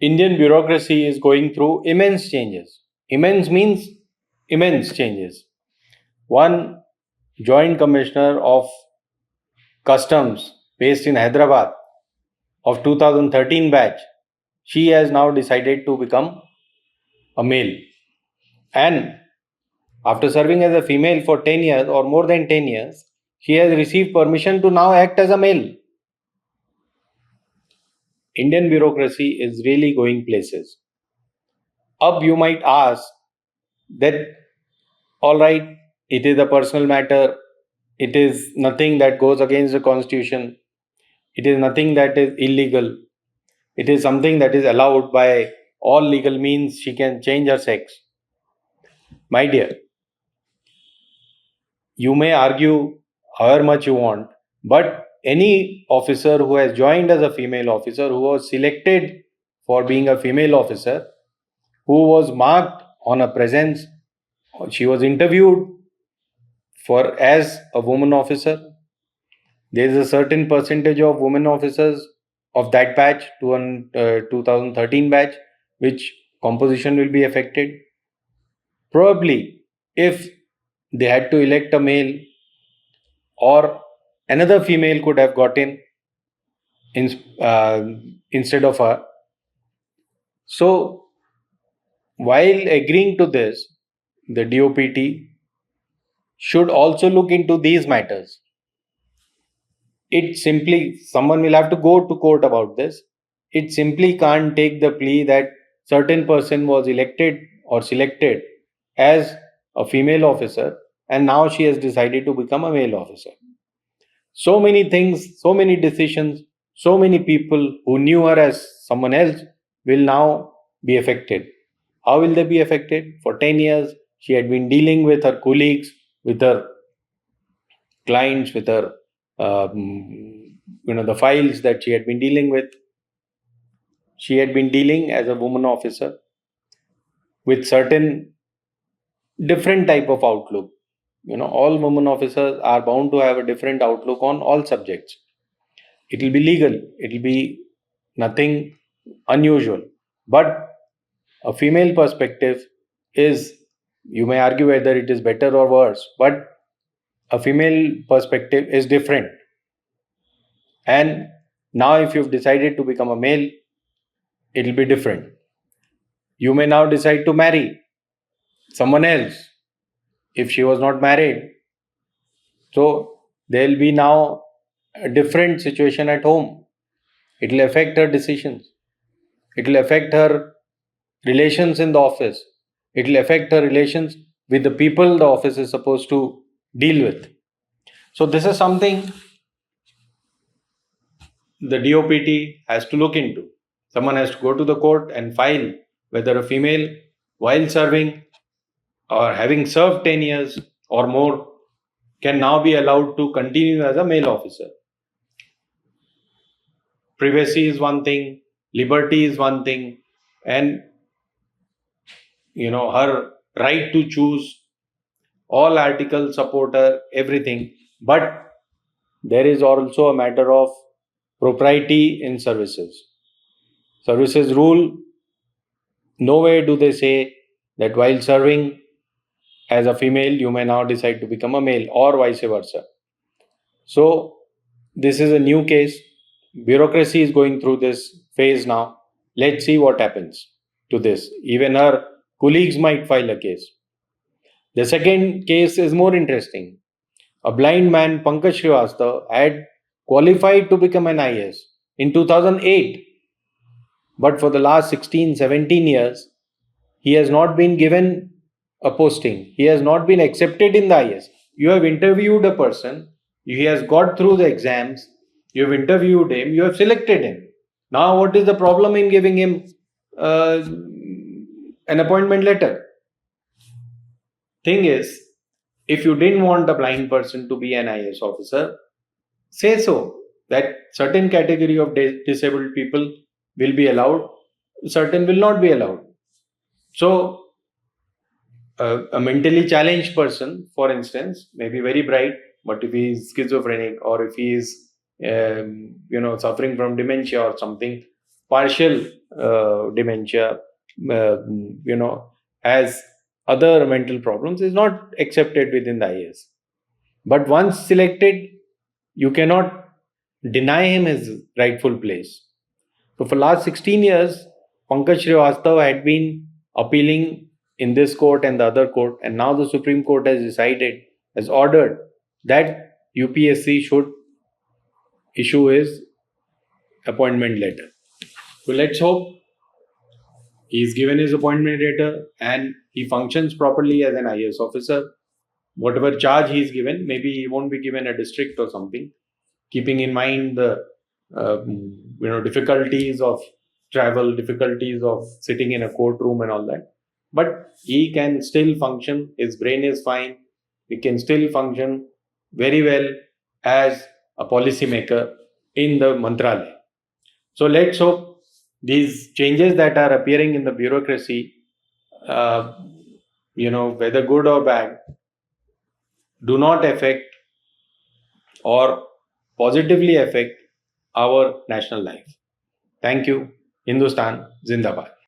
Indian bureaucracy is going through immense changes. Immense means immense changes. One Joint Commissioner of Customs based in Hyderabad of 2013 batch, she has now decided to become a male. And after serving as a female for 10 years or more than 10 years, she has received permission to now act as a male. Indian bureaucracy is really going places. Up you might ask that, all right, it is a personal matter, it is nothing that goes against the constitution, it is nothing that is illegal, it is something that is allowed by all legal means, she can change her sex. My dear, you may argue however much you want, but any officer who has joined as a female officer, who was selected for being a female officer, who was marked on a presence, she was interviewed for as a woman officer. There is a certain percentage of women officers of that batch, 2013 batch, which composition will be affected. Probably, if they had to elect a male, or another female could have gotten instead of her. So, while agreeing to this, the DOPT should also look into these matters. It simply, someone will have to go to court about this. It simply can't take the plea that certain person was elected or selected as a female officer and now she has decided to become a male officer. So many things, so many decisions, so many people who knew her as someone else will now be affected. How will they be affected? For 10 years, she had been dealing with her colleagues, with her clients, with her, the files that she had been dealing with. She had been dealing as a woman officer with certain different type of outlook. All women officers are bound to have a different outlook on all subjects. It will be legal. It will be nothing unusual. But a female perspective is, you may argue whether it is better or worse, but a female perspective is different. And now if you've decided to become a male, it will be different. You may now decide to marry someone else if she was not married. So there will be now a different situation at home. It will affect her decisions. It will affect her relations in the office. It will affect her relations with the people the office is supposed to deal with. So this is something the DOPT has to look into. Someone has to go to the court and file whether a female, while serving or having served 10 years or more, can now be allowed to continue as a male officer. Privacy is one thing, liberty is one thing, and her right to choose, all articles support her, everything. But there is also a matter of propriety in services. Services rule, nowhere do they say that while serving as a female, you may now decide to become a male, or vice versa. So this is a new case. Bureaucracy is going through this phase now. Let's see what happens to this. Even her colleagues might file a case. The second case is more interesting. A blind man, Pankaj Srivastava, had qualified to become an IAS in 2008. But for the last 16, 17 years, he has not been given a posting. He has not been accepted in the IAS. You have interviewed a person, he has got through the exams, you have interviewed him, you have selected him. Now what is the problem in giving him an appointment letter? Thing is, if you didn't want a blind person to be an IAS officer, say so, that certain category of disabled people will be allowed, certain will not be allowed. So a mentally challenged person, for instance, may be very bright, but if he is schizophrenic or if he is suffering from dementia or something, partial dementia, has other mental problems, is not accepted within the IAS. But once selected, you cannot deny him his rightful place. So for last 16 years, Pankaj Srivastava had been appealing in this court and the other court, and now the Supreme Court has ordered that UPSC should issue his appointment letter. So let's hope he's given his appointment letter and he functions properly as an IAS officer. Whatever charge he's given, maybe he won't be given a district or something, keeping in mind the difficulties of travel, difficulties of sitting in a courtroom and all that. But he can still function. His brain is fine. He can still function very well as a policymaker in the Mantralaya. So let's hope these changes that are appearing in the bureaucracy, whether good or bad, do not affect or positively affect our national life. Thank you. Hindustan Zindabad.